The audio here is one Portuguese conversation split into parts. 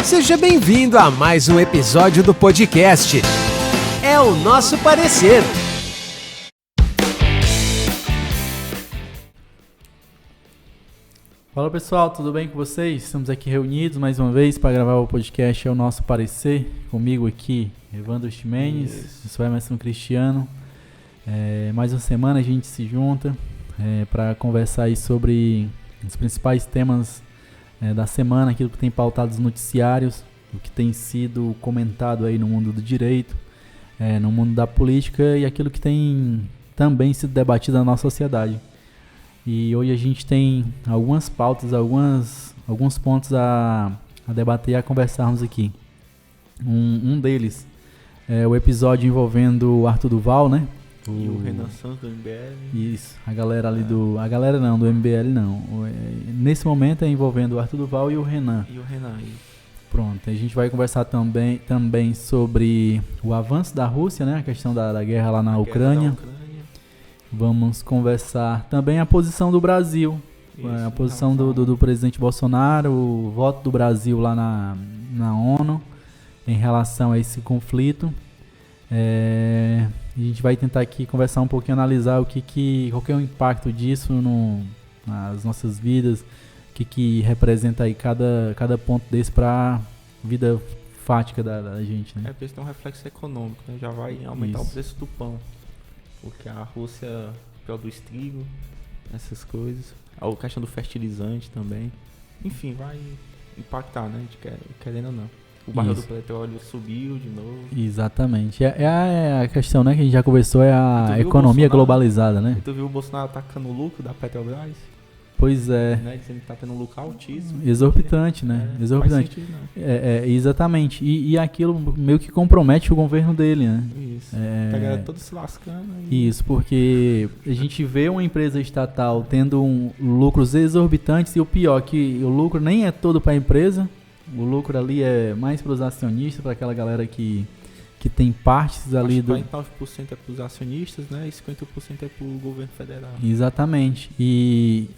Seja bem-vindo a mais um episódio do podcast. É o nosso parecer. Fala pessoal, tudo bem com vocês? Estamos aqui reunidos mais uma vez para gravar o podcast É o Nosso Parecer. Comigo aqui, Evandro Ximenes, eu sou Emerson Cristiano. Mais uma semana a gente se junta para conversar aí sobre os principais temas da semana, aquilo que tem pautado os noticiários, o que tem sido comentado aí no mundo do direito, no mundo da política e aquilo que tem também sido debatido na nossa sociedade. E hoje a gente tem algumas pautas, alguns pontos a debater e a conversarmos aqui. Um deles é o episódio envolvendo o Arthur Duval, né? E o Renan Santos do MBL. Isso, a galera ali do... A galera não, do MBL não. Nesse momento é envolvendo o Arthur Duval e o Renan. Pronto, a gente vai conversar também sobre o avanço da Rússia, né? A questão da guerra lá na Ucrânia. Vamos conversar também a posição do Brasil. Isso, a posição do presidente Bolsonaro, o voto do Brasil lá na ONU em relação a esse conflito. A gente vai tentar aqui conversar um pouquinho, analisar qual que é o impacto disso nas nossas vidas, o que representa aí cada ponto desse para a vida fática da gente, né? Porque isso tem um reflexo econômico, né? Já vai aumentar o preço do pão, porque a Rússia produz trigo, essas coisas, a questão do fertilizante também, enfim, vai impactar, né? Querendo ou não. O barril do petróleo subiu de novo. Exatamente. A questão, né, que a gente já conversou, é a economia globalizada, né? Tu viu o Bolsonaro atacando o lucro da Petrobras? Pois é. Né, dizendo que tá tendo um lucro altíssimo. Exorbitante, né? Exorbitante. Faz sentido, exatamente. E aquilo meio que compromete o governo dele, né? Isso. A galera toda se lascando. Isso, porque a gente vê uma empresa estatal tendo lucros exorbitantes e o pior, que o lucro nem é todo para a empresa. O lucro ali é mais para os acionistas, para aquela galera que tem partes ali do... 49% é para os acionistas, né? E 50% é para o governo federal. Exatamente. E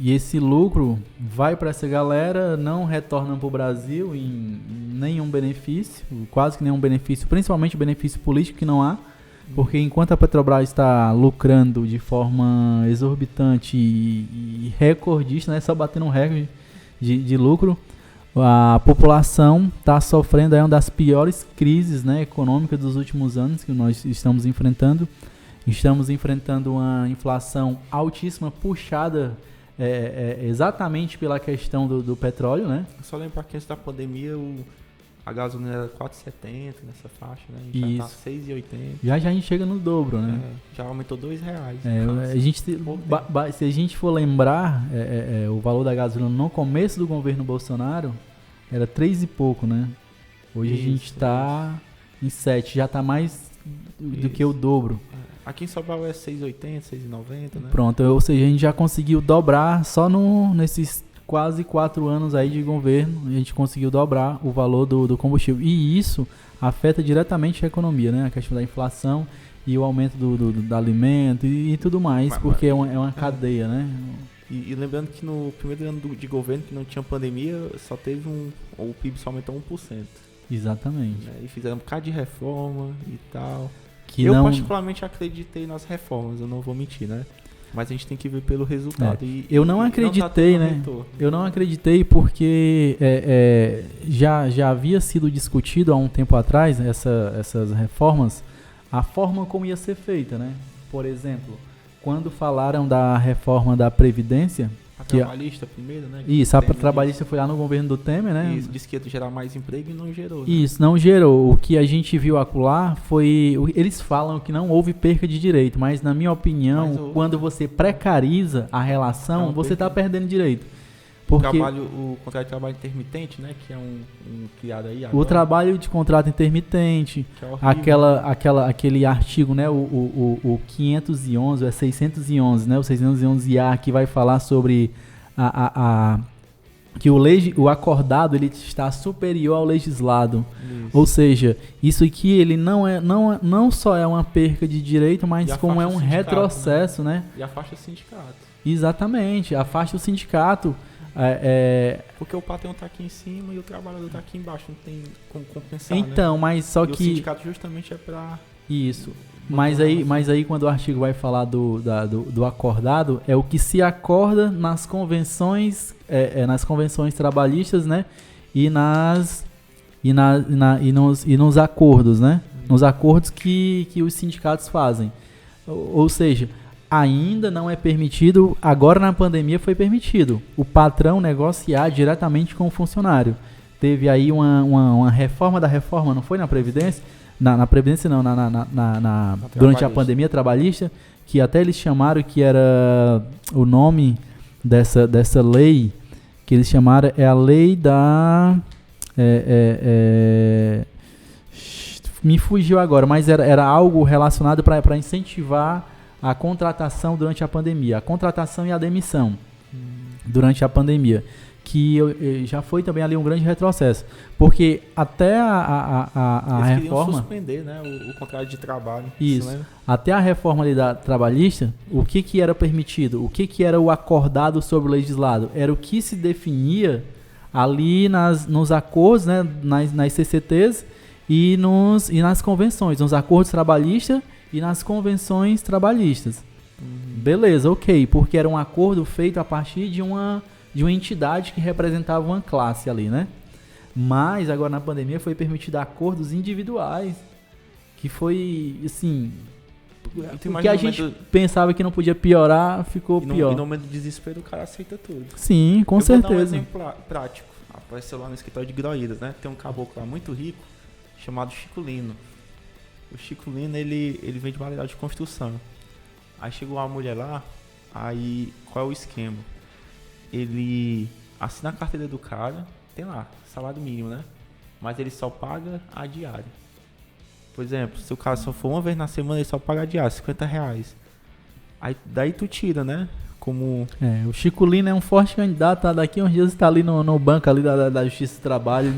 esse lucro vai para essa galera, não retorna para o Brasil em nenhum benefício, quase que nenhum benefício, principalmente benefício político que não há, porque enquanto a Petrobras está lucrando de forma exorbitante e recordista, né? Só batendo um recorde de lucro, a população está sofrendo uma das piores crises, né, econômicas dos últimos anos que nós estamos enfrentando. Estamos enfrentando uma inflação altíssima, puxada exatamente pela questão do petróleo, né? Só lembrar que antes da pandemia a gasolina era 4,70 nessa faixa, né? A gente já tá 6,80. Já a gente chega no dobro, né? Já aumentou R$2. Se a gente for lembrar, o valor da gasolina no começo do governo Bolsonaro era 3 e pouco, né? Hoje a gente está em 7, já está mais do que o dobro. Aqui em São Paulo é 6,80, 6,90, né? Pronto, ou seja, a gente já conseguiu dobrar só nesses quase 4 anos aí de governo, a gente conseguiu dobrar o valor do combustível. E isso afeta diretamente a economia, né? A questão da inflação e o aumento do alimento e tudo mais, porque é uma cadeia, né? E lembrando que no primeiro ano de governo, que não tinha pandemia, só teve o PIB só aumentou 1%. Exatamente. Né? E fizeram um bocado de reforma e tal. Particularmente acreditei nas reformas, eu não vou mentir, né? Mas a gente tem que ver pelo resultado. Eu não acreditei, né? Eu não acreditei porque já havia sido discutido há um tempo atrás essas reformas, a forma como ia ser feita, né? Por exemplo, quando falaram da reforma da Previdência... A trabalhista primeiro, né? Isso, a trabalhista foi lá no governo do Temer, né? Isso, disse que ia gerar mais emprego e não gerou. Né? Isso, não gerou. O que a gente viu acolá foi... Eles falam que não houve perca de direito, mas na minha opinião, quando você precariza a relação, você está perdendo direito. Porque o contrato de trabalho intermitente, né? Que é um criado aí agora. O trabalho de contrato intermitente, que é aquele artigo, né? O 511, é 611, né? O 611-A, que vai falar sobre que o acordado ele está superior ao legislado. Isso. Ou seja, isso aqui ele não só é uma perca de direito, mas como é um retrocesso, né? E afasta o sindicato. Exatamente, afasta o sindicato. Porque o patrão tá aqui em cima e o trabalhador tá aqui embaixo, não tem como compensar, então, né? mas só E que... o sindicato justamente é pra... Isso. Mas aí quando o artigo vai falar do acordado, é o que se acorda nas convenções, nas convenções trabalhistas, né? E nos acordos, né? Nos acordos que os sindicatos fazem. Ou seja, ainda não é permitido, agora na pandemia foi permitido, o patrão negociar diretamente com o funcionário. Teve aí uma reforma da reforma, não foi na Previdência? Na Previdência não, durante a pandemia trabalhista, que até eles chamaram que era o nome dessa lei, que eles chamaram, é a lei da... me fugiu agora, mas era algo relacionado para incentivar a contratação durante a pandemia, a contratação e a demissão durante a pandemia, que já foi também ali um grande retrocesso, porque até a Eles reforma... queriam suspender, né, o contrato de trabalho. Isso, até a reforma ali da trabalhista, o que era permitido, o que era o acordado sobre o legislado, era o que se definia ali nos acordos, né, nas CCTs e nas convenções, nos acordos trabalhistas e nas convenções trabalhistas. Beleza, ok, porque era um acordo feito a partir de uma entidade que representava uma classe ali, né? Mas agora na pandemia foi permitido acordos individuais, que foi, assim, o que a gente pensava que não podia piorar, ficou pior. E no momento do desespero o cara aceita tudo. Sim, com certeza. Vou dar um exemplo prático. Apareceu lá no escritório de Groídas, né? Tem um caboclo lá muito rico, chamado Chico Lino. O Chico Lino, ele vende material de construção. Aí chegou uma mulher lá, aí qual é o esquema? Ele assina a carteira do cara, tem lá, salário mínimo, né? Mas ele só paga a diária. Por exemplo, se o cara só for uma vez na semana, ele só paga a diária, R$50. Aí daí tu tira, né? Como... o Chico Lino é um forte candidato, tá? Daqui uns dias está ali no banco ali da Justiça do Trabalho,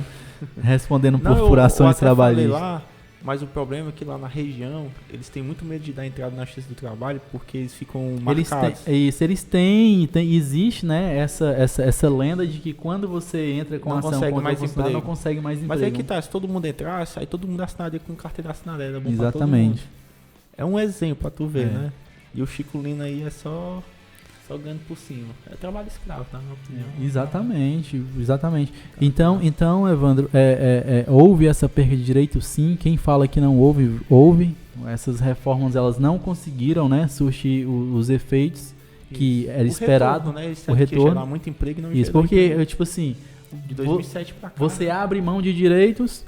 respondendo por furações trabalhistas. Lá, mas o problema é que lá na região, eles têm muito medo de dar entrada na Justiça do Trabalho, porque eles ficam marcados. Eles têm, existe, né, essa lenda de que quando você entra com não ação contra o funcionário, não consegue mais emprego. Mas aí que tá, se todo mundo entrasse, aí todo mundo assinaria com carteira assinada, era bom pra todo mundo. Exatamente. É um exemplo pra tu ver, né? E o Chico Lino aí é só ganhando por cima. É trabalho escravo, tá? Na minha opinião. Exatamente. Então, Evandro, houve essa perda de direito, sim. Quem fala que não houve. Essas reformas, elas não conseguiram, né, surtir os efeitos que era esperado. Retorno, né? O retorno. Gerar muito emprego e não isso, porque, emprego. Tipo assim, de 2007 pra cá. Você abre mão de direitos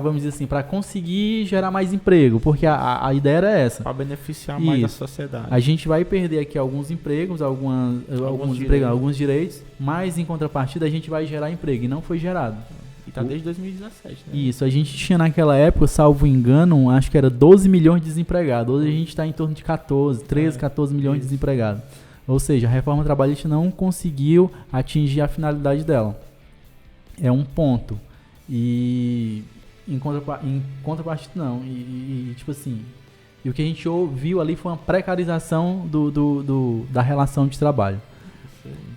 vamos dizer assim, para conseguir gerar mais emprego, porque a ideia era essa. Para beneficiar mais a sociedade. A gente vai perder aqui alguns empregos, alguns direitos, mas em contrapartida a gente vai gerar emprego, e não foi gerado. E tá desde 2017, né? Isso, a gente tinha naquela época, salvo engano, acho que era 12 milhões de desempregados. Hoje a gente está em torno de 14 milhões de desempregados. Ou seja, a reforma trabalhista não conseguiu atingir a finalidade dela. É um ponto. E em contrapartida não. Tipo assim, e o que a gente viu ali foi uma precarização da relação de trabalho.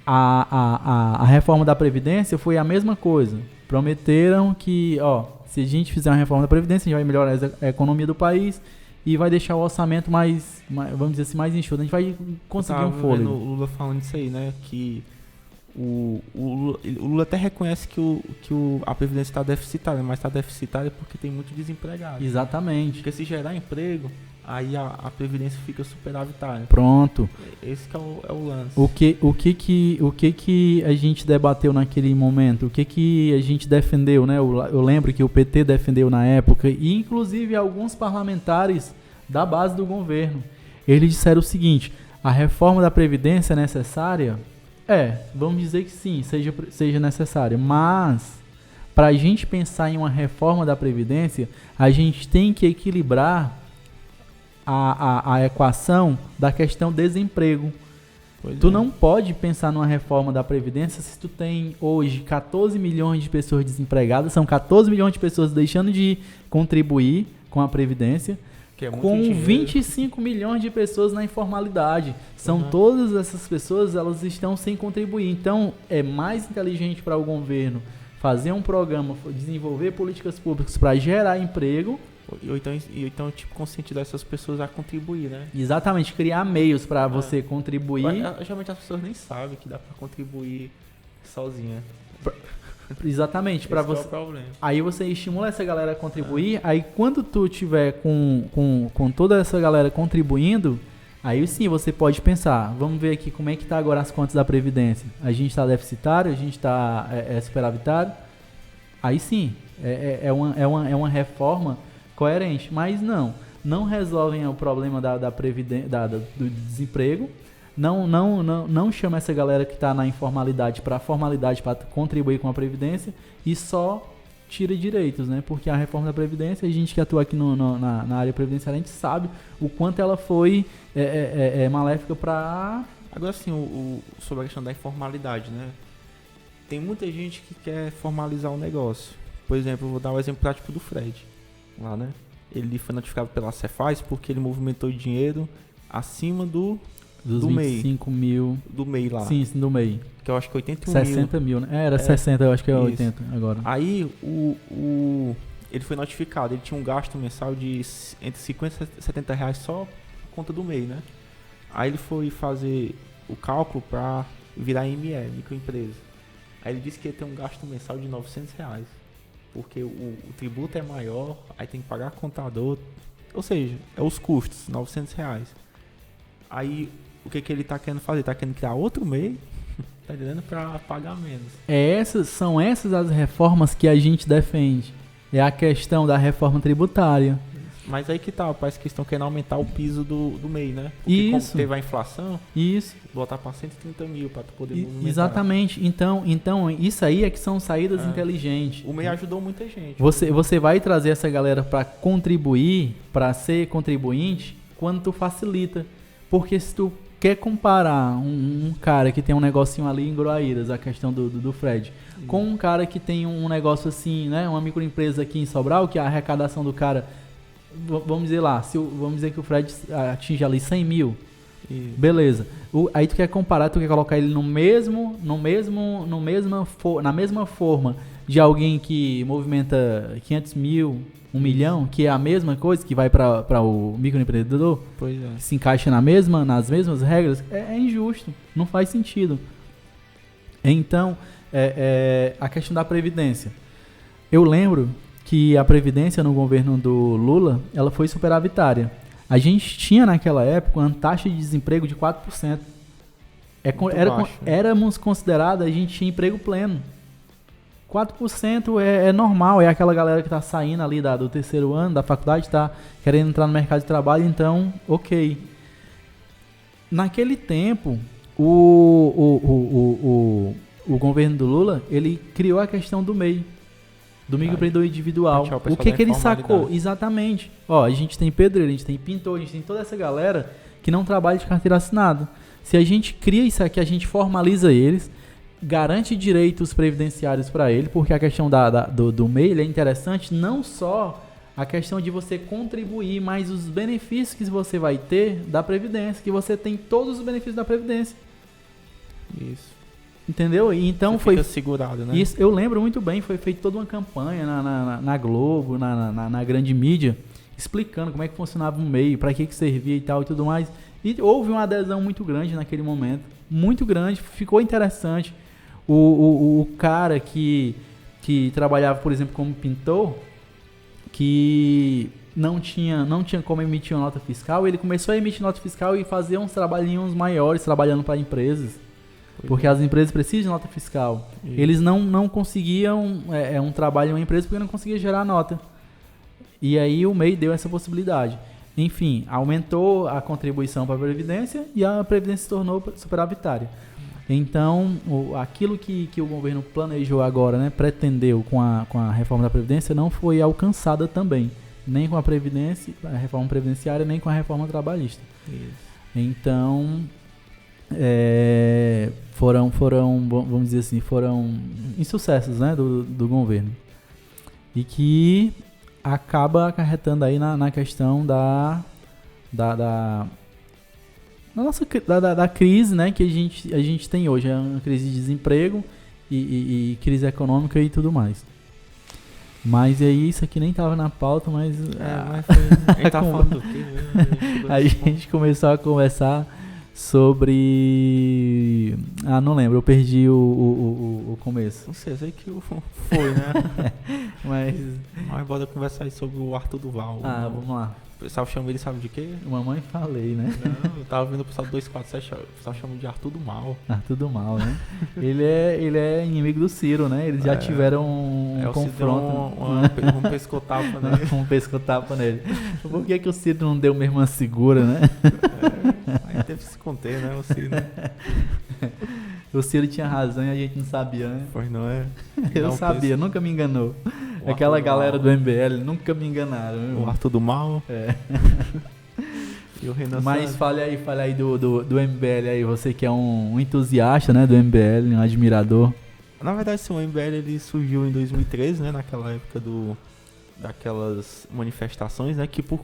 A reforma da Previdência foi a mesma coisa. Prometeram que, se a gente fizer uma reforma da Previdência, a gente vai melhorar a economia do país e vai deixar o orçamento mais vamos dizer assim, mais enxuto. A gente vai conseguir um fôlego. O Lula falando isso aí, né? Que o Lula até reconhece que a Previdência está deficitária, mas está deficitária porque tem muito desempregado. Exatamente. Porque se gerar emprego, aí a Previdência fica superavitária. Pronto. Esse que é o lance. O que a gente debateu naquele momento? O que a gente defendeu, né? Eu lembro que o PT defendeu na época, e inclusive alguns parlamentares da base do governo. Eles disseram o seguinte: a reforma da Previdência é necessária? Vamos dizer que sim, seja necessária, mas para a gente pensar em uma reforma da Previdência, a gente tem que equilibrar a equação da questão desemprego. Tu não pode pensar numa reforma da Previdência se tu tem hoje 14 milhões de pessoas desempregadas, são 14 milhões de pessoas deixando de contribuir com a Previdência, Que é muito com dinheiro. 25 milhões de pessoas na informalidade. São todas essas pessoas, elas estão sem contribuir. Então, é mais inteligente para o governo fazer um programa, desenvolver políticas públicas para gerar emprego. Ou então, tipo, conscientizar essas pessoas a contribuir, né? Exatamente, criar meios para você contribuir. Geralmente as pessoas nem sabem que dá para contribuir sozinha. Exatamente, para você. É o problema. Aí você estimula essa galera a contribuir. Aí quando tu tiver com toda essa galera contribuindo, aí sim você pode pensar, vamos ver aqui como é que tá agora as contas da Previdência. A gente está deficitário, a gente está superavitário. Aí sim, é uma reforma coerente. Mas não resolvem o problema da previdência, do desemprego. Não chama essa galera que está na informalidade para a formalidade, para contribuir com a Previdência, e só tira direitos, né? Porque a reforma da Previdência, a gente que atua aqui na área previdenciária, a gente sabe o quanto ela foi maléfica para... Agora sim, sobre a questão da informalidade, né? Tem muita gente que quer formalizar o negócio. Por exemplo, eu vou dar um exemplo prático do Fred, lá, né? Ele foi notificado pela Cefaz porque ele movimentou dinheiro acima dos 25 MEI. mil. Do MEI lá. Sim, do MEI. Que eu acho que 81 60 mil, né? Era 60, eu acho que é 80 agora. Aí, ele foi notificado. Ele tinha um gasto mensal de entre 50 e 70 reais só por conta do MEI, né? Aí ele foi fazer o cálculo para virar ME, microempresa. Aí ele disse que ia ter um gasto mensal de 900 reais. Porque o tributo é maior, aí tem que pagar contador. Ou seja, é os custos, 900 reais. Aí, o que ele tá querendo fazer? Tá querendo criar outro MEI, tá entendendo? Pra pagar menos. São essas as reformas que a gente defende. É a questão da reforma tributária. Mas aí que tá, parece que estão querendo aumentar o piso do MEI, né? Porque Isso. como teve a inflação, Isso. botar pra 130 mil pra tu poder movimentar. Exatamente. Então, isso aí é que são saídas inteligentes. O MEI ajudou muita gente. Você vai trazer essa galera para contribuir, para ser contribuinte, quando tu facilita. Porque se tu quer comparar um cara que tem um negocinho ali em Groaíras, a questão do Fred, com um cara que tem um negócio assim, né, uma microempresa aqui em Sobral, que a arrecadação do cara, vamos dizer lá, vamos dizer que o Fred atinge ali 100 mil, beleza. Aí tu quer comparar, tu quer colocar ele na mesma forma de alguém que movimenta 500 mil, 1 milhão, que é a mesma coisa, que vai para o microempreendedor, Pois é. que se encaixa nas mesmas regras, é injusto, não faz sentido. Então, a questão da Previdência. Eu lembro que a Previdência no governo do Lula, ela foi superavitária. A gente tinha naquela época uma taxa de desemprego de 4%. Éramos considerados, a gente tinha emprego pleno. 4% é normal, é aquela galera que está saindo ali do terceiro ano da faculdade, está querendo entrar no mercado de trabalho, então, ok. Naquele tempo, o governo do Lula, ele criou a questão do MEI, do microempreendedor individual. O que ele sacou? Exatamente. Ó, a gente tem pedreiro, a gente tem pintor, a gente tem toda essa galera que não trabalha de carteira assinada. Se a gente cria isso aqui, a gente formaliza eles, garante direitos previdenciários para ele, porque a questão do MEI ele é interessante, não só a questão de você contribuir, mas os benefícios que você vai ter da Previdência, que você tem todos os benefícios da Previdência. Isso. Entendeu? E então você foi fica segurado, né? Isso, eu lembro muito bem, foi feita toda uma campanha na Globo, na grande mídia, explicando como é que funcionava o MEI, para que servia e tal e tudo mais. E houve uma adesão muito grande naquele momento, muito grande, ficou interessante. O cara que trabalhava, por exemplo, como pintor, que não tinha como emitir uma nota fiscal, ele começou a emitir nota fiscal e fazer uns trabalhinhos maiores, trabalhando para empresas. Porque as empresas precisam de nota fiscal. Isso. Eles não conseguiam um trabalho em uma empresa porque não conseguia gerar nota. E aí o MEI deu essa possibilidade. Enfim, aumentou a contribuição para a Previdência e a Previdência se tornou superavitária. Então, aquilo que o governo planejou agora, né, pretendeu com a reforma da Previdência, não foi alcançada também. Nem com a reforma previdenciária, nem com a reforma trabalhista. Isso. Então, foram, vamos dizer assim, foram insucessos, né, do governo. E que acaba acarretando aí na questão da crise, né, que a gente tem hoje. É uma crise de desemprego e crise econômica e tudo mais. Mas aí, isso aqui nem tava na pauta, mas... mas foi... A gente tá falando do quê mesmo? A gente começou a conversar sobre... não lembro, eu perdi o começo. Não sei, eu sei que foi, né? Mas bora conversar aí sobre o Arthur Duval. vamos lá. O pessoal chama ele, sabe de quê? Mamãe falei, né? Não, eu tava vendo o pessoal do 247, o pessoal chama de Arthur do Mal. Arthur do Mal, né? ele é inimigo do Ciro, né? Eles já tiveram um confronto. Um pescotapa nele. Um pescotapa nele. Por que o Ciro não deu mesmo uma segura, né? Aí teve que se conter, né? O Ciro, né? O Ciro tinha razão e a gente não sabia, né? Pois não é? Eu sabia, nunca me enganou. Aquela galera do MBL nunca me enganaram. O Arthur do Mal. E o Renan Mas Santos. fale aí do MBL aí, você que é um entusiasta, né, do MBL, um admirador. Na verdade, sim, o MBL ele surgiu em 2013, né? Naquela época daquelas manifestações, né? Que por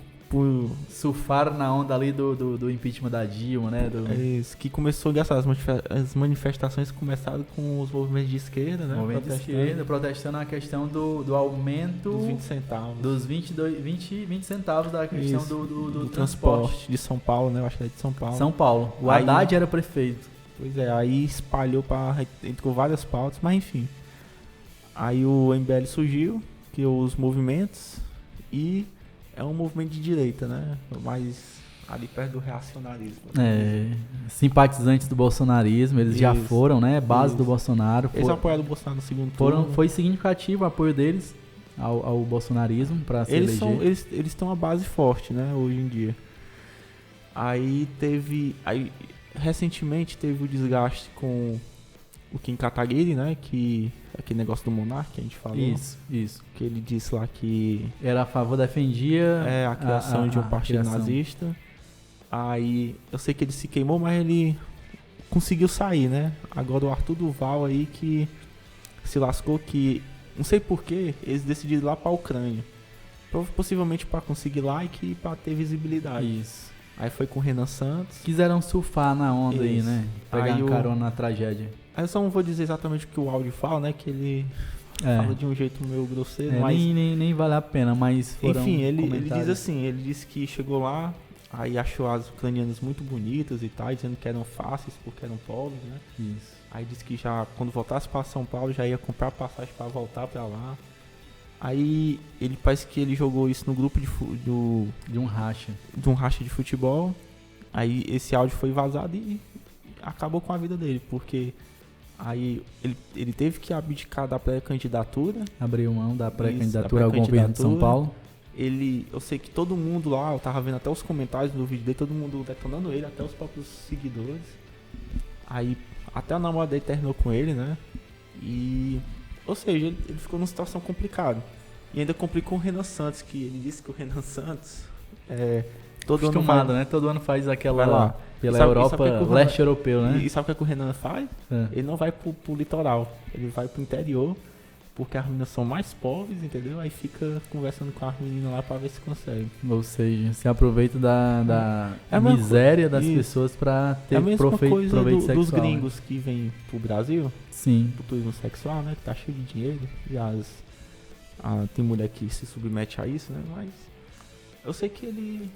surfar na onda ali do impeachment da Dilma, né? Isso, que começou, engraçado, as manifestações começaram com os movimentos de esquerda, né? Movimento de esquerda, protestando a questão do aumento dos 20 centavos. Dos 20 centavos da questão do transporte de São Paulo, né? Eu acho que é de São Paulo. São Paulo. O Haddad era prefeito. Pois é, aí espalhou entrou várias pautas, mas enfim. Aí o MBL surgiu, criou os movimentos e é um movimento de direita, né? Mais ali perto do reacionarismo. Simpatizantes do bolsonarismo, eles já foram, né? Base do Bolsonaro. Eles apoiaram o Bolsonaro no segundo turno. Foi significativo o apoio deles ao bolsonarismo para se eleger. Eles têm uma base forte, né? Hoje em dia. Aí recentemente teve o desgaste com o Kim Kataguiri, né? Aquele negócio do Monark que a gente falou. Isso. Que ele disse lá que era a favor, defendia a criação de um partido nazista. Aí eu sei que ele se queimou, mas ele conseguiu sair, né? Agora o Arthur Duval aí que se lascou, que não sei porquê, eles decidiram ir lá pra Ucrânia. Possivelmente para conseguir like e para ter visibilidade. Isso. Aí foi com o Renan Santos. Quiseram surfar na onda aí, né? Pegar aí carona na tragédia. Aí eu só não vou dizer exatamente o que o áudio fala, né? Que ele fala de um jeito meio grosseiro, mas... Nem vale a pena, mas foram... Enfim, ele diz assim, ele disse que chegou lá, aí achou as ucranianas muito bonitas e tal, dizendo que eram fáceis porque eram pobres, né? Isso. Aí disse que já, quando voltasse para São Paulo, já ia comprar passagem para voltar para lá. Aí ele parece que ele jogou isso no grupo de um racha de futebol. Aí esse áudio foi vazado e acabou com a vida dele, porque aí ele teve que abdicar da pré-candidatura. Abriu mão da pré-candidatura ao governo de São Paulo. Eu sei que todo mundo lá, eu tava vendo até os comentários do vídeo dele, todo mundo detonando ele, até os próprios seguidores. Aí até a namorada dele terminou com ele, né? Ou seja, ele ficou numa situação complicada. E ainda complicou o Renan Santos, que ele disse que o Renan Santos todo ano né? Todo ano faz aquela lá pela Europa, leste europeu, né? E sabe o que o Renan faz? Ele não vai pro litoral, ele vai pro interior, porque as meninas são mais pobres, entendeu? Aí fica conversando com as meninas lá pra ver se consegue. Ou seja, se aproveita da miséria das pessoas pra ter proveito sexual. Dos gringos, né? Que vêm pro Brasil. Sim. Pro turismo sexual, né? Que tá cheio de dinheiro. E tem mulher que se submete a isso, né? Mas eu sei que ele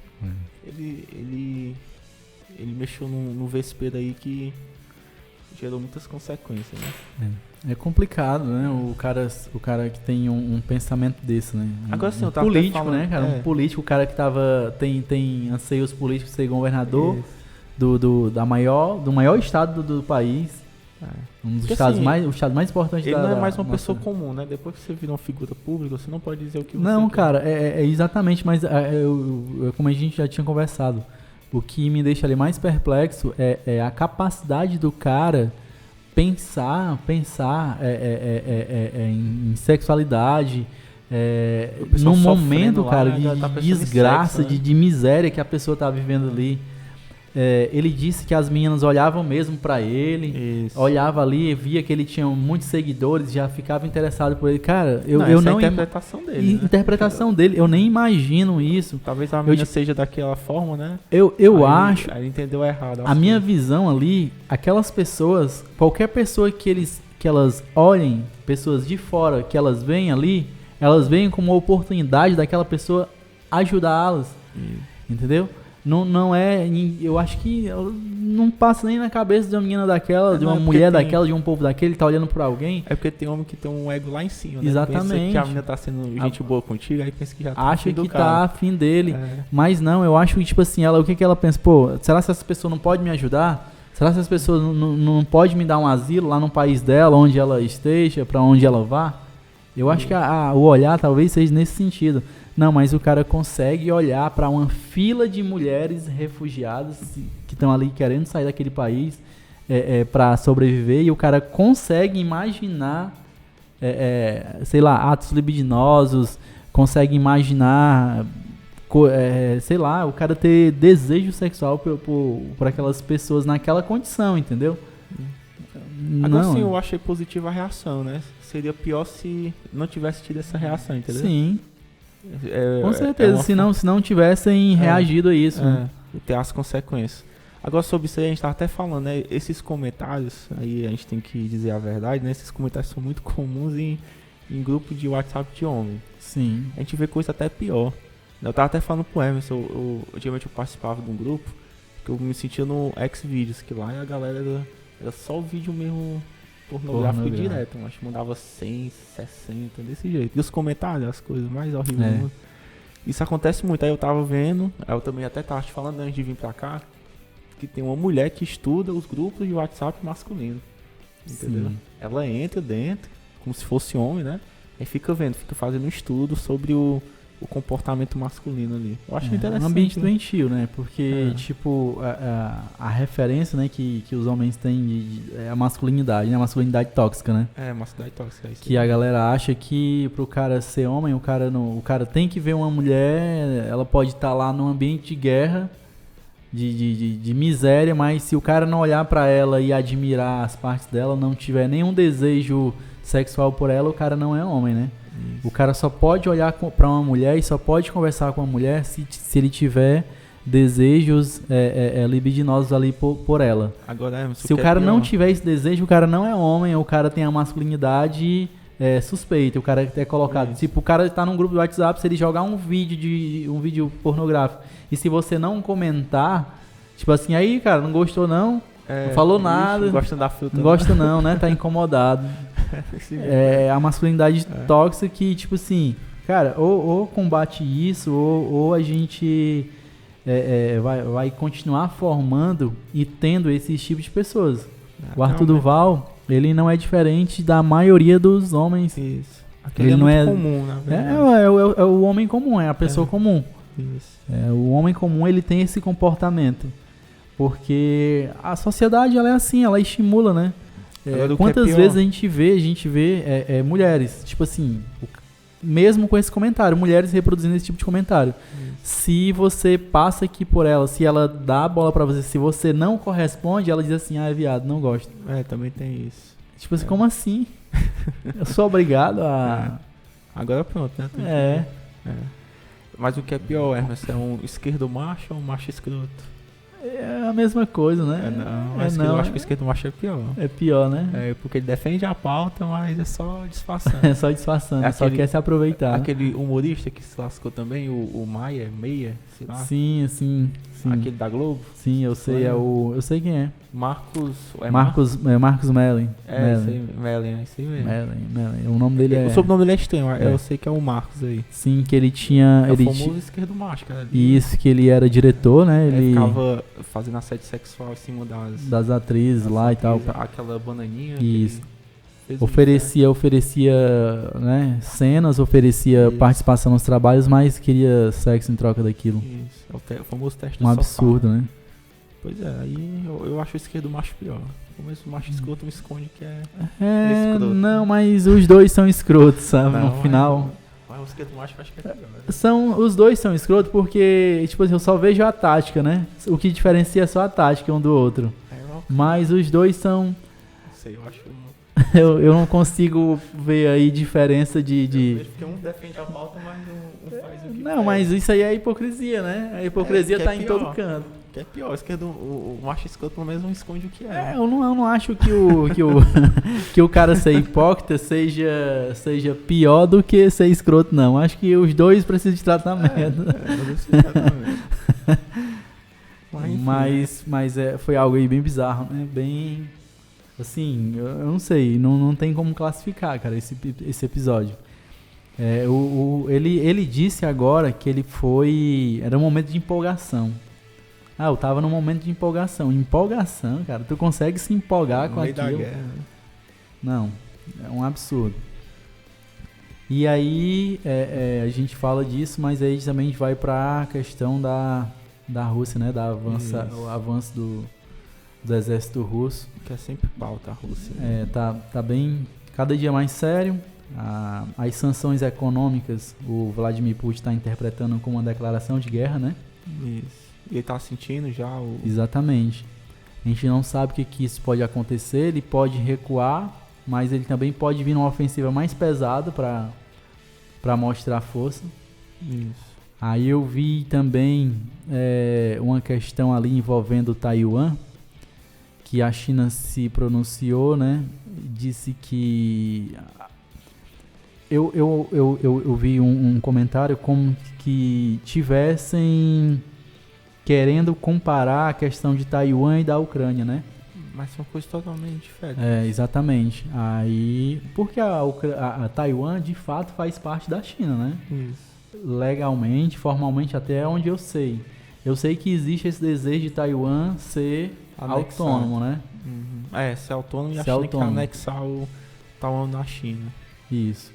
mexeu no vespeiro aí que gerou muitas consequências, né? É complicado, né? O cara que tem um pensamento desse, né? Agora sim, eu tava político, falando, né, cara? Um político, o cara que tem anseios políticos de ser governador do maior estado do país. Um dos estados o estado mais importante ele não é mais uma pessoa comum, né? Depois que você vira uma figura pública, você não pode dizer o que você não, quer. Cara, exatamente, mas como a gente já tinha conversado, o que me deixa ali mais perplexo é a capacidade do cara pensar em sexualidade, num momento, cara, de desgraça, sexo, né? de miséria que a pessoa tá vivendo ali. ele disse que as meninas olhavam mesmo pra ele, olhava ali, via que ele tinha muitos seguidores, já ficava interessado por ele. Cara, eu não... É a interpretação dele, né? Interpretação dele, eu nem imagino isso. Talvez a menina seja daquela forma, né? Eu acho... Aí entendeu errado. A minha visão ali, aquelas pessoas, qualquer pessoa que elas olhem, pessoas de fora, que elas veem ali, elas veem como uma oportunidade daquela pessoa ajudá-las, entendeu? Não é, eu acho que não passa nem na cabeça de uma menina daquela, de uma mulher daquela, de um povo daquele, tá olhando pra alguém. É porque tem homem que tem um ego lá em cima, né? Exatamente. Pensa que a menina tá sendo gente boa contigo, aí pensa que já tá acha que tá afim dele. Mas não, eu acho que, tipo assim, o que ela pensa? Pô, será que essa pessoa não pode me ajudar? Será que essa pessoa não pode me dar um asilo lá no país dela, onde ela esteja, pra onde ela vá? Eu acho que o olhar talvez seja nesse sentido. Não, mas o cara consegue olhar para uma fila de mulheres refugiadas que estão ali querendo sair daquele país para sobreviver, e o cara consegue imaginar, sei lá, atos libidinosos, consegue imaginar, sei lá, o cara ter desejo sexual por aquelas pessoas naquela condição, entendeu? Agora sim, eu achei positiva a reação, né? Seria pior se não tivesse tido essa reação, entendeu? Sim. Com certeza, se não tivessem reagido a isso. E ter as consequências. Agora, sobre isso aí, a gente tava até falando, né? Esses comentários, aí a gente tem que dizer a verdade, né? Esses comentários são muito comuns em grupo de WhatsApp de homem. Sim. A gente vê coisa até pior. Eu tava até falando pro Emerson, geralmente eu participava de um grupo, que eu me sentia no Xvideos, que lá a galera era só o vídeo mesmo pornográfico direto, acho que mandava 100, 60, desse jeito. E os comentários, as coisas mais horríveis do mundo. Isso acontece muito. Aí eu tava vendo, aí eu também até tava te falando antes de vir pra cá, que tem uma mulher que estuda os grupos de WhatsApp masculino. Entendeu? Sim. Ela entra dentro, como se fosse homem, né? Aí fica fazendo um estudo sobre o comportamento masculino ali. Eu acho interessante. Um ambiente doentio, né? Porque, tipo, a referência, né, que os homens têm é a masculinidade, né? A masculinidade tóxica, né? Masculinidade tóxica. É isso que a galera acha que pro cara ser homem, o cara tem que ver uma mulher, ela pode estar lá num ambiente de guerra, de miséria, mas se o cara não olhar pra ela e admirar as partes dela, não tiver nenhum desejo sexual por ela, o cara não é homem, né? Isso. O cara só pode olhar pra uma mulher e só pode conversar com uma mulher se ele tiver desejos libidinosos ali por ela. Agora, se o cara não tiver esse desejo, o cara não é homem, o cara tem a masculinidade suspeita, o cara é colocado. Tipo, o cara tá num grupo do WhatsApp, se ele jogar um vídeo pornográfico, e se você não comentar, tipo assim, aí, cara, não gostou não falou nada. Não gosta da fruta. Não gosta não, né? Tá incomodado. A masculinidade tóxica que, tipo assim, cara, ou combate isso, ou a gente vai continuar formando e tendo esses tipos de pessoas. O Arthur Duval, ele não é diferente da maioria dos homens. Isso. Ele não é comum, na verdade. É o homem comum, é a pessoa comum. Isso. O homem comum, ele tem esse comportamento. Porque a sociedade, ela é assim, ela estimula, né? Quantas vezes a gente vê mulheres, tipo assim, mesmo com esse comentário, mulheres reproduzindo esse tipo de comentário. Se você passa aqui por ela, se ela dá a bola pra você, se você não corresponde, ela diz assim, viado, não gosto. Também tem isso. Tipo assim, como assim? Eu sou obrigado a... Agora pronto, né? Mas o que é pior, Hermes, é um esquerdo macho ou um macho escroto? É a mesma coisa, né? Eu acho que o esquerdo macho é pior. É pior, né? Porque ele defende a pauta, mas é só disfarçando. Só disfarçando, só quer se aproveitar. Aquele humorista que se lascou também, o Meia, sei lá. Sim. Aquele da Globo? Sim, eu sei, eu sei quem é. Marcos Mellin. Mellin, é isso aí mesmo. Mellin. O nome dele O sobrenome dele é estranho, eu sei que é o Marcos aí. Sim, que ele tinha... É o famoso esquerdo macho, cara. Isso, que ele era diretor, né? Ele ficava fazendo assédio sexual em cima das atrizes lá e tal. Aquela bananinha. Isso. Oferecia, né, cenas, oferecia participação nos trabalhos, mas queria sexo em troca daquilo. Isso, o famoso teste do sofá. Absurdo, né? Pois aí eu acho o esquerdo macho pior. Como esse macho escroto me esconde que é É, escroto. Não, mas os dois são escrotos, sabe? No final. esquerdo macho eu acho que é pior. Os dois são escroto porque, tipo assim, eu só vejo a tática, né? O que diferencia é só a tática um do outro. Mas os dois são... Não sei, eu acho... eu não consigo ver aí diferença de... Eu vejo porque um defende a pauta, mas um faz o que Não, quer. mas isso aí é hipocrisia, né? A hipocrisia que tá é em pior. todo canto. Que é pior, o macho escroto pelo menos não esconde o que é. Eu não acho que que o cara ser hipócrita seja pior do que ser escroto, não. Acho que os dois precisam de tratamento. Mas foi algo aí bem bizarro, né? Bem... Assim, eu não sei, não tem como classificar, cara, esse episódio. Ele disse agora que ele foi... Era um momento de empolgação. Eu tava num momento de empolgação. Empolgação, cara, tu consegue se empolgar com aquilo. Da guerra, né? Não, é um absurdo. E aí, a gente fala disso, mas aí também a gente vai pra questão da Rússia, né? O avanço do exército russo. Que é sempre pauta a Rússia. Tá bem, cada dia mais sério. As sanções econômicas, o Vladimir Putin está interpretando como uma declaração de guerra, né? Isso. E ele tá sentindo já o... Exatamente. A gente não sabe o que isso pode acontecer. Ele pode recuar, mas ele também pode vir numa ofensiva mais pesada para mostrar força. Isso. Aí eu vi também uma questão ali envolvendo Taiwan, que a China se pronunciou, né? Disse que... Eu vi um comentário como que tivessem querendo comparar a questão de Taiwan e da Ucrânia, né? Mas são coisas totalmente diferentes. Exatamente. Aí, porque a Taiwan de fato faz parte da China, né? Isso. Legalmente, formalmente, até onde eu sei. Eu sei que existe esse desejo de Taiwan ser autônomo, né? Uhum. Ser autônomo e a Ser China autônomo. quer anexar o Taiwan na China. Isso.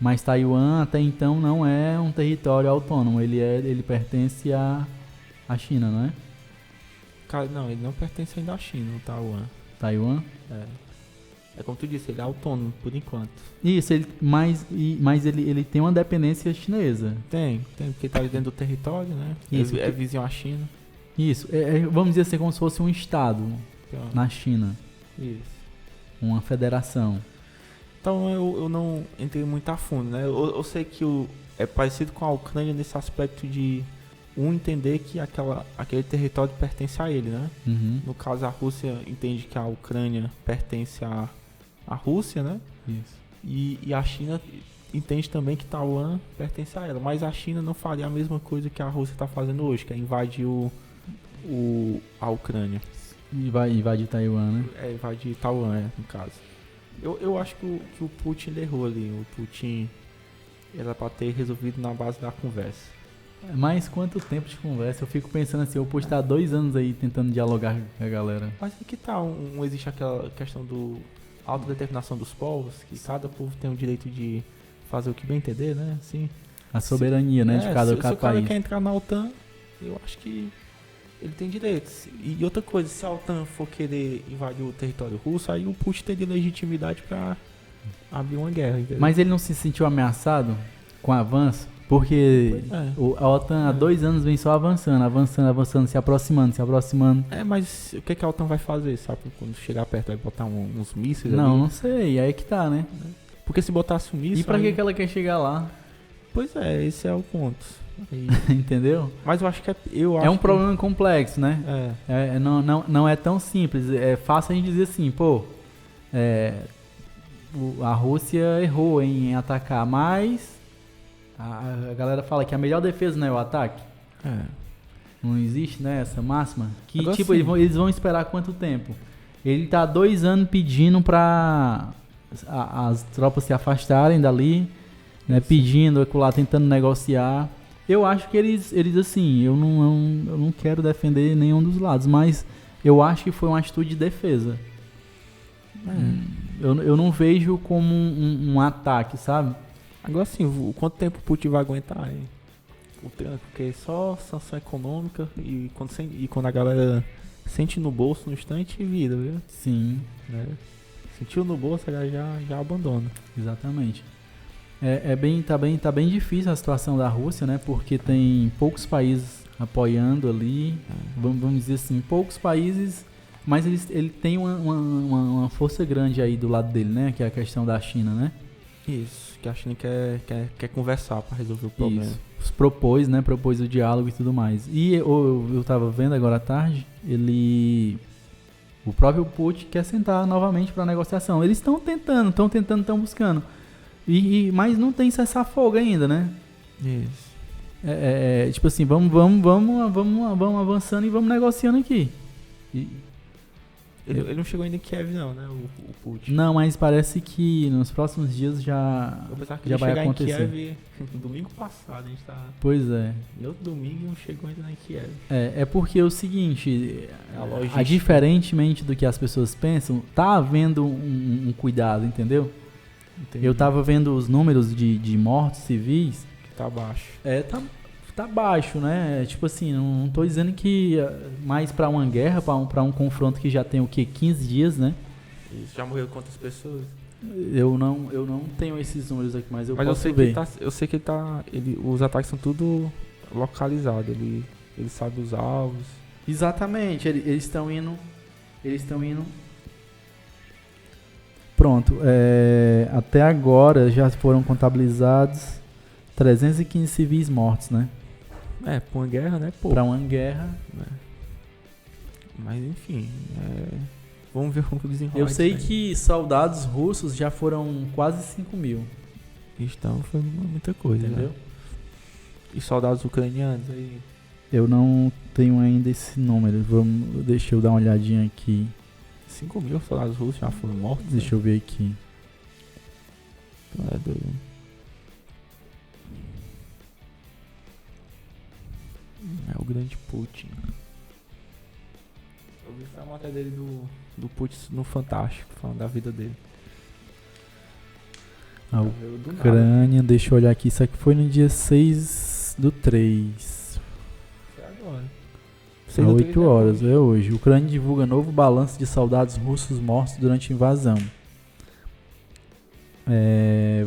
Mas Taiwan até então não é um território autônomo. Ele pertence à China, não é? Cara, não, ele não pertence ainda à China, o Taiwan. Taiwan? É como tu disse, ele é autônomo por enquanto. Isso, mas ele tem uma dependência chinesa. Tem, porque tá dentro do território, né? Isso, É vizinho à China. Isso, vamos dizer assim, como se fosse um estado na China. Isso. Uma federação. Então eu não entrei muito a fundo, né? Eu sei que é parecido com a Ucrânia nesse aspecto de entender que aquele território pertence a ele, né? Uhum. No caso, a Rússia entende que a Ucrânia pertence à Rússia, né? Isso. E a China entende também que Taiwan pertence a ela. Mas a China não faria a mesma coisa que a Rússia está fazendo hoje, que é invadir a Ucrânia. E vai invadir Taiwan, né? Invadir Taiwan, no caso. Eu acho que o Putin errou ali. O Putin era para ter resolvido na base da conversa. Mas quanto tempo de conversa? Eu fico pensando assim, eu posso estar 2 anos aí tentando dialogar com a galera. Mas que tal existe aquela questão do autodeterminação dos povos, que cada povo tem o direito de fazer o que bem entender, né? Assim, A soberania, né, de cada se o cara país. quer entrar na OTAN, eu acho que ele tem direitos. E outra coisa, se a OTAN for querer invadir o território russo, aí o Putin teria legitimidade para abrir uma guerra, entendeu? Mas ele não se sentiu ameaçado com o avanço? Porque a OTAN há 2 anos vem só avançando, se aproximando. Mas o que a OTAN vai fazer, sabe? Quando chegar perto, vai botar uns mísseis ali? Não sei, aí que tá, né? Porque se botasse um míssil... E pra que ela quer chegar lá? Pois esse é o ponto. Entendeu? Mas eu acho que é um problema complexo, né? Não é tão simples. É fácil a gente dizer assim, a Rússia errou em atacar, mas a galera fala que a melhor defesa não é o ataque. Não existe, né, essa máxima. Que agora tipo, eles vão esperar quanto tempo? Ele tá 2 anos pedindo pra as tropas se afastarem dali, né, pedindo, lá, tentando negociar. Eu acho que eles assim, eu não quero defender nenhum dos lados, mas eu acho que foi uma atitude de defesa. Eu não vejo como um ataque, sabe? Agora sim, quanto tempo o Putin vai aguentar aí? O tranco, porque é só sanção econômica e quando a galera sente no bolso no instante, vira, viu? Sim. Né? Sentiu no bolso, ela já abandona. Exatamente. Tá bem difícil a situação da Rússia, né? Porque tem poucos países apoiando ali, vamos dizer assim, poucos países, mas ele tem uma força grande aí do lado dele, né? Que é a questão da China, né? Isso, que a China quer conversar para resolver o problema. Isso. Propôs o diálogo e tudo mais. E eu tava vendo agora à tarde, o próprio Putin quer sentar novamente para negociação. Eles estão tentando, buscando. Mas não tem cessar-fogo ainda, né? Isso. Tipo assim, vamos avançando e vamos negociando aqui. Ele não chegou ainda em Kiev, não, né? O Putin. Não, mas parece que nos próximos dias já vai acontecer. Em Kiev no domingo passado, a gente tá... Pois é. No outro domingo não chegou ainda em Kiev. É porque é o seguinte, A diferentemente do que as pessoas pensam, tá havendo um cuidado, entendeu? Entendi. Eu tava vendo os números de mortos civis. Que tá baixo. Tá baixo, né? Tipo assim, não tô dizendo que mais pra uma guerra, pra um confronto que já tem o quê? 15 dias, né? Isso, já morreu quantas pessoas? Eu não tenho esses números aqui, mas posso ver. Eu sei que os ataques são tudo localizados, ele sabe os alvos. Exatamente, eles estão indo. Pronto, até agora já foram contabilizados 315 civis mortos, né? Pra uma guerra, né? Pô. Pra uma guerra. Mas enfim, vamos ver como desenrolar. Eu sei que soldados russos já foram quase 5 mil. Então foi muita coisa, entendeu? Né? E soldados ucranianos aí? Eu não tenho ainda esse número. Deixa eu dar uma olhadinha aqui. 5 mil soldados russos já foram mortos? Deixa eu ver aqui. É doido. É o grande Putin. Eu vi a matéria dele do Putin no Fantástico, falando da vida dele. A Ucrânia, deixa eu olhar aqui. Isso aqui foi no dia 6/3. Foi agora. Há 8 horas, é hoje. Ucrânia divulga novo balanço de soldados russos mortos durante a invasão.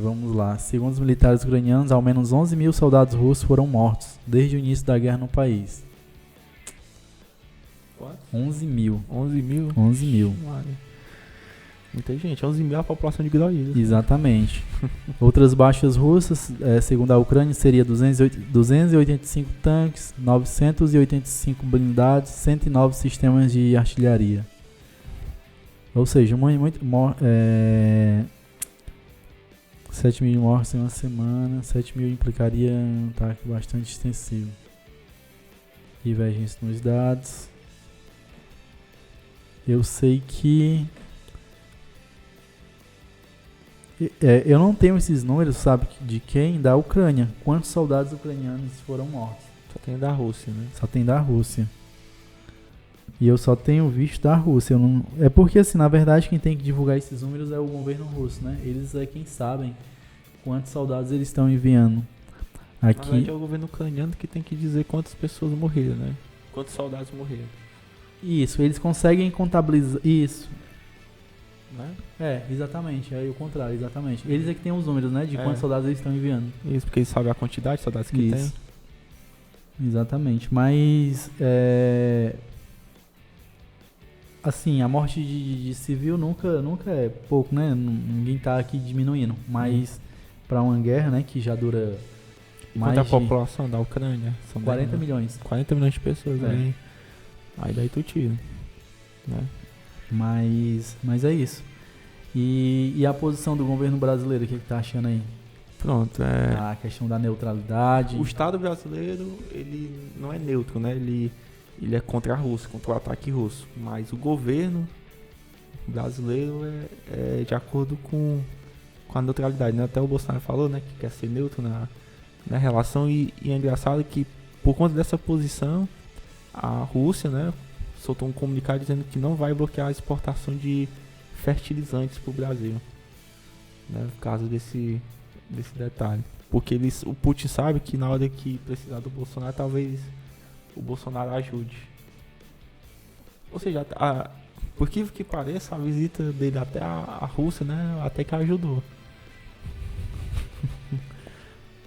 Vamos lá. Segundo os militares ucranianos, ao menos 11 mil soldados russos foram mortos desde o início da guerra no país. Quanto? 11 mil. 11 mil? 11 mil. Muita gente. 11 mil é a população de Groilha. Exatamente. Outras baixas russas, segundo a Ucrânia, seria 285 tanques, 985 blindados, 109 sistemas de artilharia. Ou seja, 7 mil mortos em uma semana. 7 mil implicaria um ataque bastante extensivo. Divergência nos dados. Eu sei que... eu não tenho esses números, sabe, de quem? Da Ucrânia. Quantos soldados ucranianos foram mortos? Só tem da Rússia, né? Só tem da Rússia. E eu só tenho visto da Rússia. É porque, assim, na verdade, quem tem que divulgar esses números é o governo russo, né? Eles é quem sabem quantos soldados eles estão enviando. Aqui... Na verdade, é o governo ucraniano que tem que dizer quantas pessoas morreram, né? Quantos soldados morreram. Isso, eles conseguem contabilizar... Isso. Né? Exatamente. É o contrário, exatamente. Eles é que tem os números, né? De quantos soldados eles estão enviando. Isso, porque eles sabem a quantidade de soldados que tem. Exatamente. Mas... assim, a morte de civil nunca é pouco, né? Ninguém tá aqui diminuindo. Mas para uma guerra, né, que já dura mais a população da Ucrânia? São 40 milhões. 40 milhões de pessoas. Aí daí tu tira. Né? Mas é isso. E a posição do governo brasileiro, o que tá achando aí? Pronto, a questão da neutralidade. O Estado brasileiro, ele não é neutro, né? Ele é contra a Rússia, contra o ataque russo. Mas o governo brasileiro é de acordo com a neutralidade, né? Até o Bolsonaro falou, né, que quer ser neutro na relação. E é engraçado que, por conta dessa posição, a Rússia, né, soltou um comunicado dizendo que não vai bloquear a exportação de fertilizantes para o Brasil. Né, por causa desse detalhe. Porque o Putin sabe que na hora que precisar do Bolsonaro, talvez o Bolsonaro ajude. Ou seja, por que pareça, a visita dele até a Rússia, né, até que ajudou.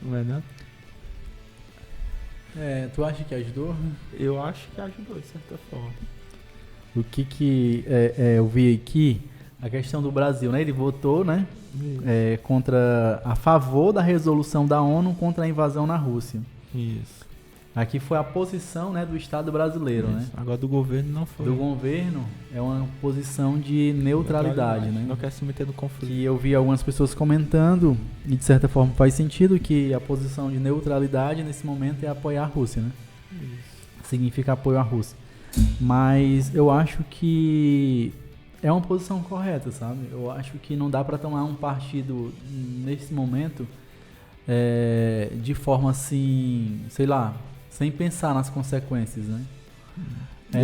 Não é nada? Tu acha que ajudou? Eu acho que ajudou, de certa forma. O que eu vi aqui, a questão do Brasil, né? Ele votou, né? A favor da resolução da ONU contra a invasão na Rússia. Isso. Aqui foi a posição, né, do Estado brasileiro, né? Agora do governo não foi. Do governo é uma posição de neutralidade, né? Não quer se meter no conflito. Que eu vi algumas pessoas comentando, e de certa forma faz sentido, que a posição de neutralidade nesse momento é apoiar a Rússia, né? Isso. Significa apoio à Rússia. Mas eu acho que é uma posição correta, sabe? Eu acho que não dá para tomar um partido nesse momento de forma assim, sei lá, sem pensar nas consequências, né?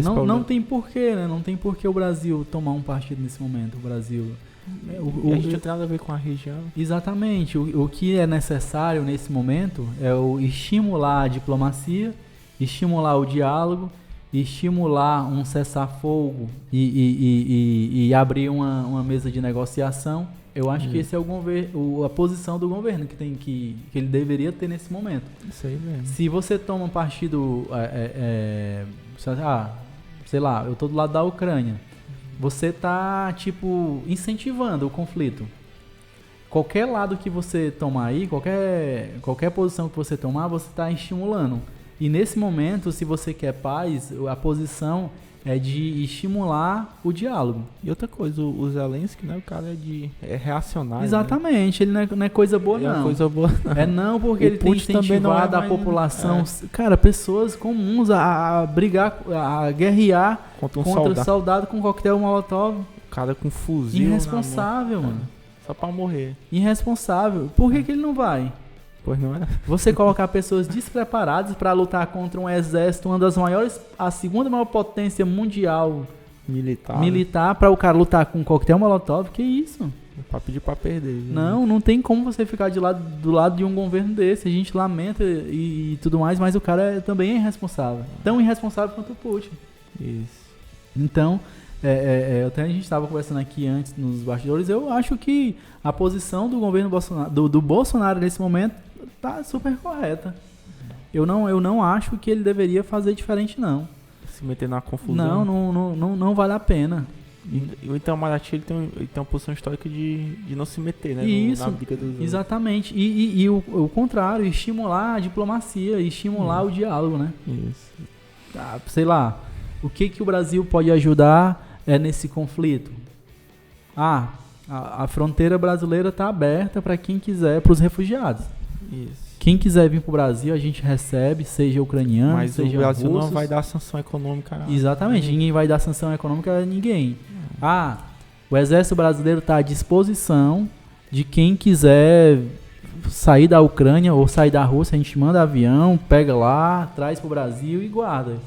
Não tem porquê, né? Não tem porquê o Brasil tomar um partido nesse momento. O Brasil... a gente não tem nada a ver com a região. Exatamente. O que é necessário nesse momento é estimular a diplomacia, estimular o diálogo, estimular um cessar-fogo e abrir uma mesa de negociação. Eu acho que esse é a posição do governo que ele deveria ter nesse momento. Isso aí mesmo. Se você toma um partido, sei lá, eu tô do lado da Ucrânia, você tá, incentivando o conflito. Qualquer lado que você tomar aí, qualquer posição que você tomar, você tá estimulando. E nesse momento, se você quer paz, a posição é de estimular o diálogo. E outra coisa, o Zelensky, né, o cara é reacionário. Exatamente, né? Ele não é coisa boa, não. É coisa boa, não. Não, porque ele tem incentivado a população, cara, pessoas comuns a brigar, a guerrear contra um soldado com coquetel molotov. O cara com fuzil. Irresponsável, mano. Só pra morrer. Irresponsável. Por que ele não vai? Pois não é? Você colocar pessoas despreparadas para lutar contra um exército, uma das maiores, a segunda maior potência mundial militar, para o cara lutar com um coquetel molotov, que isso? Pra pedir pra perder. Não tem como você ficar do lado de um governo desse. A gente lamenta e tudo mais, mas o cara também é irresponsável. Tão irresponsável quanto o Putin. Isso. Então, até a gente estava conversando aqui antes nos bastidores, eu acho que a posição do governo Bolsonaro, do Bolsonaro nesse momento tá super correta. Eu não acho que ele deveria fazer diferente, não. Se meter na confusão. Não vale a pena. O Itamaraty ele tem uma posição histórica de não se meter, né? Isso, na briga dos outros. Exatamente. E o contrário, estimular a diplomacia, estimular o diálogo, né? Isso. Sei lá, o que o Brasil pode ajudar nesse conflito? A fronteira brasileira está aberta para quem quiser, para os refugiados. Isso. Quem quiser vir para o Brasil, a gente recebe, seja ucraniano, mas seja o Brasil russos. não vai dar sanção econômica. Exatamente, ninguém vai dar sanção econômica a ninguém. O Exército Brasileiro está à disposição de quem quiser sair da Ucrânia ou sair da Rússia, a gente manda avião, pega lá, traz para o Brasil e guarda.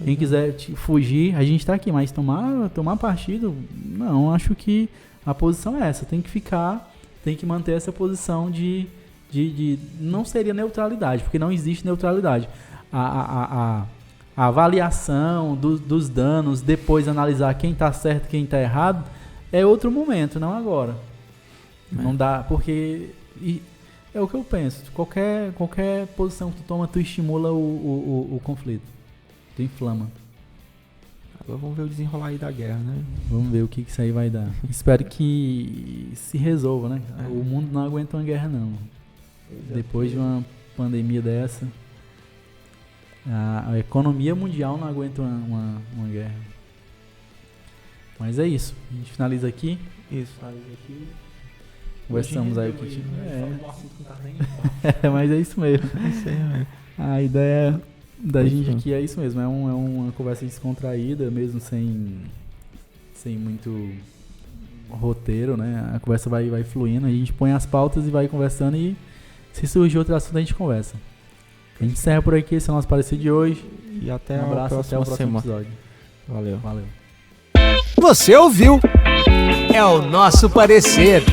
Quem quiser fugir, a gente está aqui, mas tomar partido, não, acho que a posição é essa, tem que manter essa posição de não seria neutralidade, porque não existe neutralidade. A avaliação dos danos, depois analisar quem está certo e quem está errado, é outro momento, não agora. Não dá, porque é o que eu penso, qualquer posição que tu toma, tu estimula o conflito, tu inflama. Agora vamos ver o desenrolar aí da guerra, né? Vamos ver o que isso aí vai dar. Espero que se resolva, né? O mundo não aguenta uma guerra, não. Depois de uma pandemia dessa, a economia mundial não aguenta uma guerra. Mas é isso. A gente finaliza aqui. Isso, finaliza aqui. Conversamos aí o que mas é isso mesmo. A ideia da gente aqui é isso mesmo. É uma conversa descontraída, mesmo sem muito roteiro, né? A conversa vai fluindo. A gente põe as pautas e vai conversando e se surgir outro assunto, a gente conversa. A gente encerra por aqui, esse é o nosso parecer de hoje. E até um abraço, até o próximo semana. episódio. Valeu. Você ouviu? É o nosso parecer.